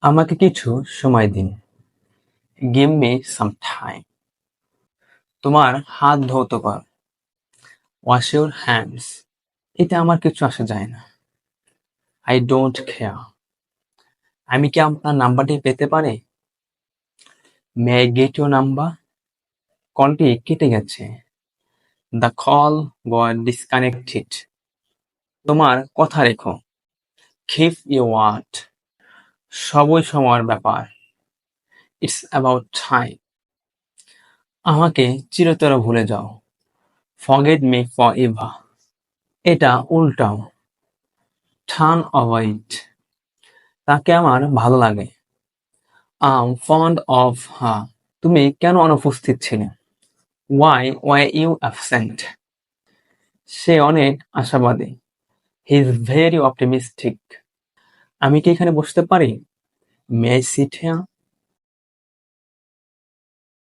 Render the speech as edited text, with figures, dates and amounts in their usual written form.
আমাকে কিছু সময় দিন। Give me some time. তোমার হাত ধৌত কর। Wash your hands. এতে আমার কিছু আসে যায় না। I don't care. আমি কি আপনার নাম্বারটি পেতে পারি? May I get your number? কলটি কেটে গেছে। The call got disconnected. তোমার কথা রেখো। Keep your word. সবই সময়ের ব্যাপার। It's about time. আমাকে চিরতরে ভুলে যাও। Forget me forever. এটা উল্টাও। Turn away. তাকে আমার ভালো লাগে। I am fond of her. তুমি কেন অনুপস্থিত ছিলে? Why were you absent? সে অনেক আশাবাদী। He is very optimistic. আমি কি এখানে বসতে পারি? May I sit here?